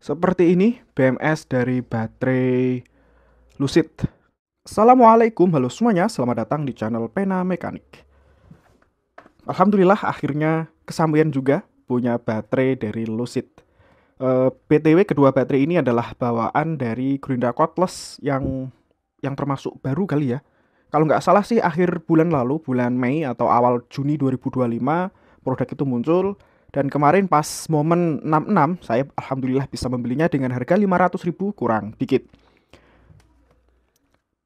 Seperti ini BMS dari baterai Lucid. Assalamualaikum, halo semuanya, selamat datang di channel Pena Mekanik. Alhamdulillah akhirnya kesampaian juga punya baterai dari Lucid. BTW kedua baterai ini adalah bawaan dari Grinda Cordless yang termasuk baru kali ya. Kalau nggak salah sih akhir bulan lalu, bulan Mei atau awal Juni 2025, produk itu muncul. Dan kemarin pas momen 66, saya alhamdulillah bisa membelinya dengan harga 500.000 kurang dikit.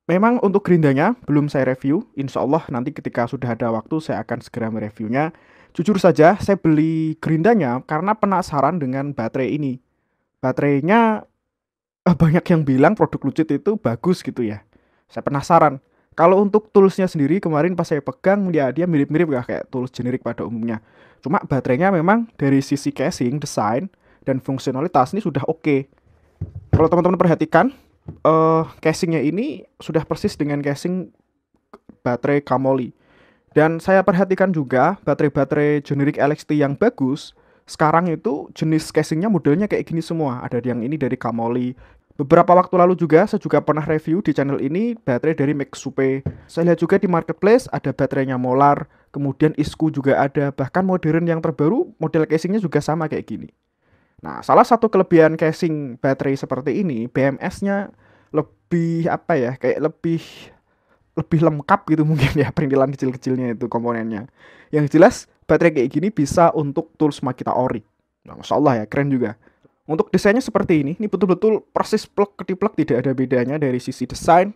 Memang untuk gerindanya belum saya review, insya Allah nanti ketika sudah ada waktu saya akan segera mereviewnya. Jujur saja saya beli gerindanya karena penasaran dengan baterai ini. Baterainya banyak yang bilang produk Lucid itu bagus gitu ya. Saya penasaran. Kalau untuk toolsnya sendiri kemarin pas saya pegang ya dia mirip-mirip ya kayak tools generik pada umumnya. Cuma baterainya memang dari sisi casing, desain, dan fungsionalitas ini sudah oke. Kalau teman-teman perhatikan, casingnya ini sudah persis dengan casing baterai Kamoli. Dan saya perhatikan juga baterai-baterai generik LXT yang bagus, sekarang itu jenis casingnya modelnya kayak gini semua. Ada yang ini dari Kamoli. Beberapa waktu lalu juga saya juga pernah review di channel ini baterai dari Maxupe. Saya lihat juga di marketplace ada baterainya Molar, kemudian Isku juga ada, bahkan modern yang terbaru model casingnya juga sama kayak gini. Nah, salah satu kelebihan casing baterai seperti ini, BMS-nya lebih apa ya, kayak lebih lebih lengkap gitu mungkin ya perintilan kecil-kecilnya itu komponennya. Yang jelas baterai kayak gini bisa untuk tools Makita Ori. Nah, Masya Allah ya, keren juga. Untuk desainnya seperti ini betul-betul persis plug ketiplek, tidak ada bedanya dari sisi desain.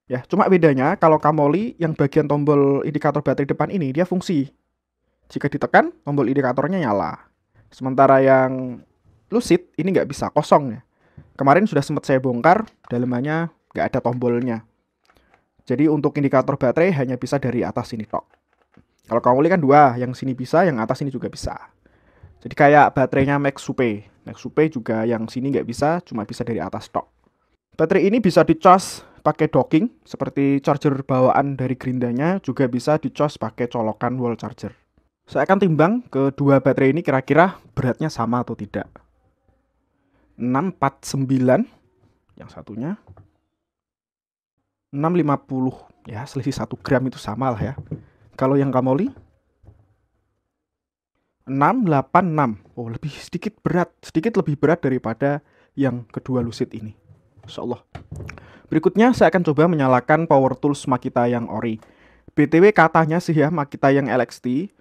Ya, cuma bedanya kalau Kamoli yang bagian tombol indikator baterai depan ini dia fungsi. Jika ditekan, tombol indikatornya nyala. Sementara yang Lucid ini nggak bisa, kosong ya. Kemarin sudah sempat saya bongkar, dalamannya nggak ada tombolnya. Jadi untuk indikator baterai hanya bisa dari atas sini tok. Kalau Kamoli kan dua, yang sini bisa, yang atas ini juga bisa. Jadi kayak baterainya Maxupe. Maxupe juga yang sini nggak bisa, cuma bisa dari atas tok. Baterai ini bisa dicas pakai docking, seperti charger bawaan dari Grindanya, juga bisa dicas pakai colokan wall charger. Saya akan timbang kedua baterai ini kira-kira beratnya sama atau tidak. 649 yang satunya, 650, ya selisih 1 gram itu sama lah ya. Kalau yang Kamoli 686, oh lebih sedikit berat, sedikit lebih berat daripada yang kedua Lucid ini. Insya Allah. Berikutnya saya akan coba menyalakan power tools Makita yang ori. BTW katanya sih ya Makita yang LXT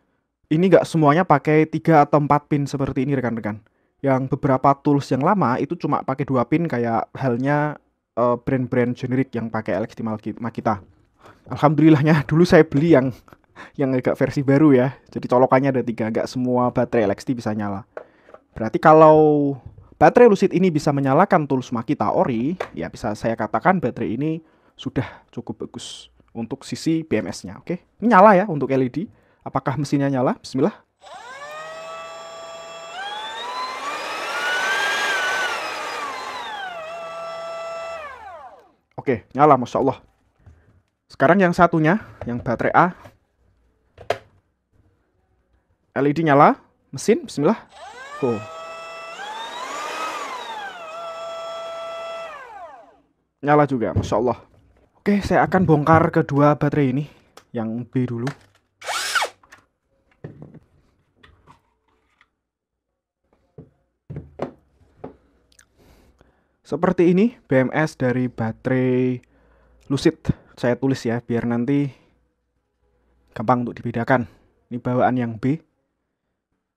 ini nggak semuanya pakai 3 atau 4 pin seperti ini rekan-rekan. Yang beberapa tools yang lama itu cuma pakai 2 pin kayak halnya brand-brand generik yang pakai LXT Makita. Alhamdulillahnya dulu saya beli yang agak versi baru ya. Jadi colokannya ada 3, nggak semua baterai LXT bisa nyala. Berarti kalau baterai Lucid ini bisa menyalakan tools Makita ori, ya bisa saya katakan baterai ini sudah cukup bagus untuk sisi BMS-nya. Oke, ini nyala ya untuk LED. Apakah mesinnya nyala? Bismillah. Oke, nyala, Masya Allah. Sekarang yang satunya, yang baterai A. LED nyala, mesin, bismillah. Oh. Nyala juga, Masya Allah. Oke, saya akan bongkar kedua baterai ini. Yang B dulu. Seperti ini BMS dari baterai Lucid. Saya tulis ya biar nanti gampang untuk dibedakan. Ini bawaan yang B.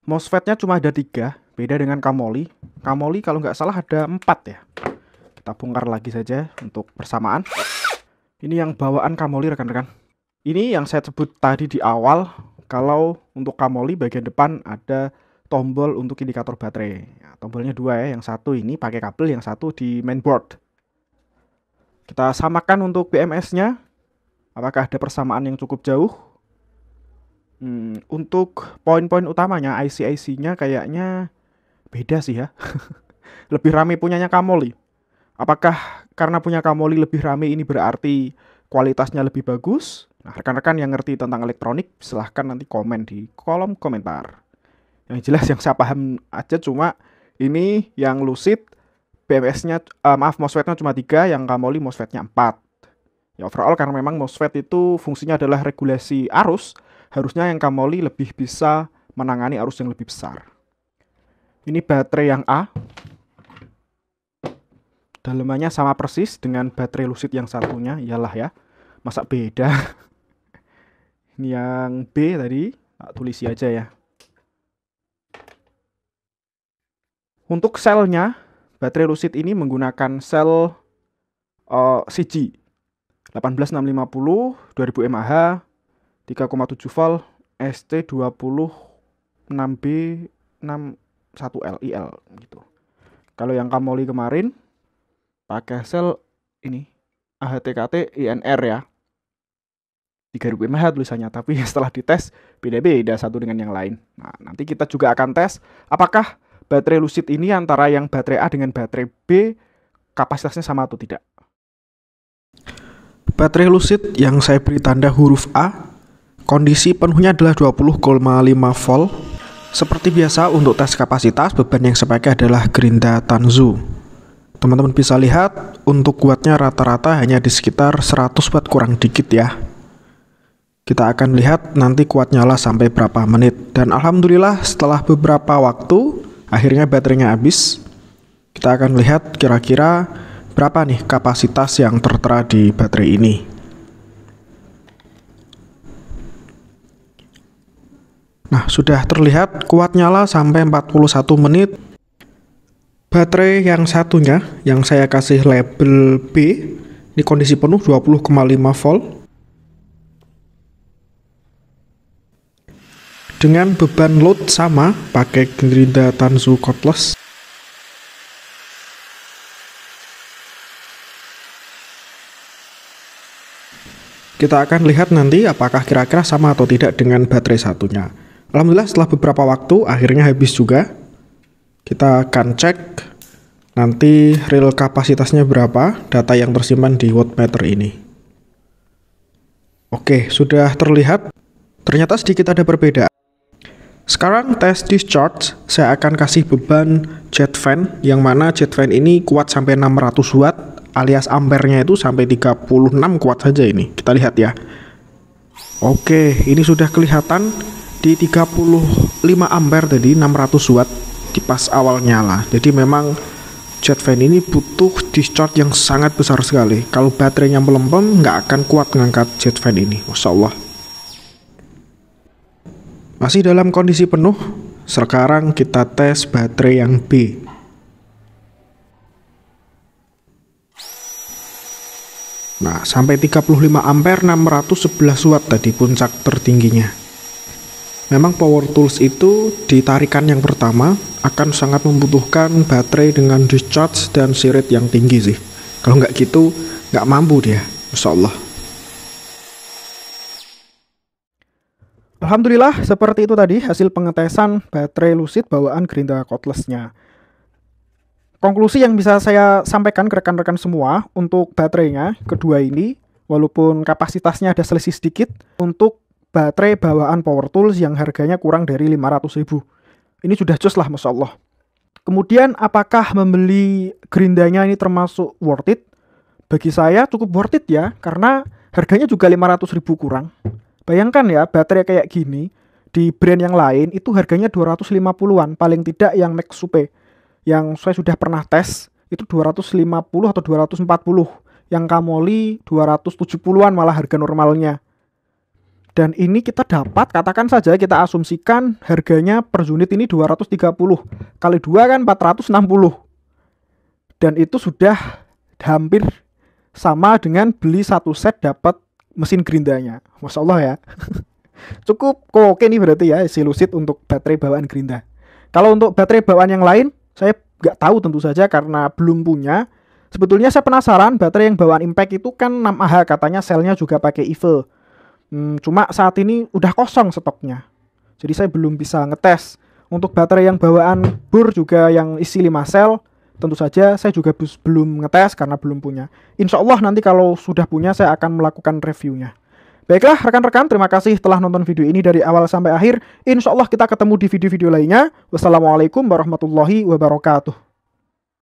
MOSFET-nya cuma ada 3, beda dengan Kamoli. Kamoli kalau nggak salah ada 4 ya. Kita bongkar lagi saja untuk persamaan. Ini yang bawaan Kamoli rekan-rekan. Ini yang saya sebut tadi di awal. Kalau untuk Kamoli bagian depan ada tombol untuk indikator baterai. Ya, tombolnya 2 ya, yang satu ini pakai kabel, yang satu di mainboard. Kita samakan untuk BMS-nya. Apakah ada persamaan yang cukup jauh? Untuk poin-poin utamanya, IC-IC-nya kayaknya beda sih ya. Lebih rame punyanya Kamoli. Apakah karena punya Kamoli lebih rame ini berarti kualitasnya lebih bagus? Nah, rekan-rekan yang ngerti tentang elektronik, silahkan nanti komen di kolom komentar. Yang jelas yang saya paham aja cuma Ini yang Lucid BMS-nya, MOSFET-nya cuma 3, yang Kamoli MOSFET-nya 4. Ya overall karena memang MOSFET itu fungsinya adalah regulasi arus, harusnya yang Kamoli lebih bisa menangani arus yang lebih besar. Ini baterai yang A. Dalemannya sama persis dengan baterai Lucid yang satunya, iyalah ya. Masa beda? Ini yang B tadi, tak tulisi aja ya. Untuk selnya, baterai Lucid ini menggunakan sel CG 18650 2000 mAh 3,7 volt ST20 6B 61 LIL gitu. Kalau yang Kamoli kemarin pakai sel ini AHTKT INR ya, 3000 mAh tulisannya, tapi setelah dites beda-beda satu dengan yang lain. Nah, nanti kita juga akan tes apakah baterai Lucid ini antara yang baterai A dengan baterai B kapasitasnya sama atau tidak. Baterai Lucid yang saya beri tanda huruf A, kondisi penuhnya adalah 20,5 volt. Seperti biasa untuk tes kapasitas, beban yang saya pakai adalah Grinda Tanzu. Teman-teman bisa lihat untuk wattnya rata-rata hanya di sekitar 100 watt kurang dikit ya. Kita akan lihat nanti kuat nyala sampai berapa menit. Dan alhamdulillah setelah beberapa waktu akhirnya baterainya habis. Kita akan lihat kira-kira berapa nih kapasitas yang tertera di baterai ini. Nah, sudah terlihat kuat nyala sampai 41 menit. Baterai yang satunya yang saya kasih label B, ini kondisi penuh 20,5 volt. Dengan beban load sama pakai Grinda Tanzu cordless. Kita akan lihat nanti apakah kira-kira sama atau tidak dengan baterai satunya. Alhamdulillah setelah beberapa waktu akhirnya habis juga. Kita akan cek nanti real kapasitasnya berapa, data yang tersimpan di wattmeter ini. Oke, sudah terlihat. Ternyata sedikit ada perbedaan. Sekarang tes discharge, saya akan kasih beban jet fan, yang mana jet fan ini kuat sampai 600 watt, alias ampernya itu sampai 36 kuat saja ini. Kita lihat ya. Oke, ini sudah kelihatan di 35 ampere tadi, 600 watt di pas awal nyala. Jadi memang jet fan ini butuh discharge yang sangat besar sekali. Kalau baterainya melempem, nggak akan kuat mengangkat jet fan ini. Masya Allah. Masih dalam kondisi penuh. Sekarang kita tes baterai yang B. Nah, sampai 35 ampere 611 watt tadi puncak tertingginya. Memang power tools itu di tarikan yang pertama akan sangat membutuhkan baterai dengan discharge dan rate yang tinggi sih. Kalau nggak gitu, nggak mampu dia. Masya Allah. Alhamdulillah, seperti itu tadi hasil pengetesan baterai Lucid bawaan Grinda cordless-nya. Konklusi yang bisa saya sampaikan ke rekan-rekan semua untuk baterainya, kedua ini, walaupun kapasitasnya ada selisih sedikit, untuk baterai bawaan power tools yang harganya kurang dari 500.000. Ini sudah jos lah, Masya Allah. Kemudian, apakah membeli Grindanya ini termasuk worth it? Bagi saya cukup worth it ya, karena harganya juga 500.000 kurang. Bayangkan ya, baterai kayak gini di brand yang lain itu harganya 250-an, paling tidak yang Max Supe. Yang saya sudah pernah tes itu 250 atau 240. Yang Kamoli 270-an malah harga normalnya. Dan ini kita dapat, katakan saja kita asumsikan harganya per unit ini 230. Kali 2 kan 460. Dan itu sudah hampir sama dengan beli satu set dapat mesin Grindanya. Masya Allah ya. Cukup oke nih berarti ya si Lucid untuk baterai bawaan Grinda. Kalau untuk baterai bawaan yang lain, saya nggak tahu tentu saja karena belum punya. Sebetulnya saya penasaran baterai yang bawaan Impact itu kan 6Ah, katanya selnya juga pakai EVO. Cuma saat ini udah kosong stoknya. Jadi saya belum bisa ngetes. Untuk baterai yang bawaan Bur juga yang isi 5 sel, tentu saja saya juga belum ngetes karena belum punya. Insya Allah nanti kalau sudah punya saya akan melakukan reviewnya. Baiklah rekan-rekan, terima kasih telah nonton video ini dari awal sampai akhir. Insya Allah kita ketemu di video-video lainnya. Wassalamualaikum warahmatullahi wabarakatuh.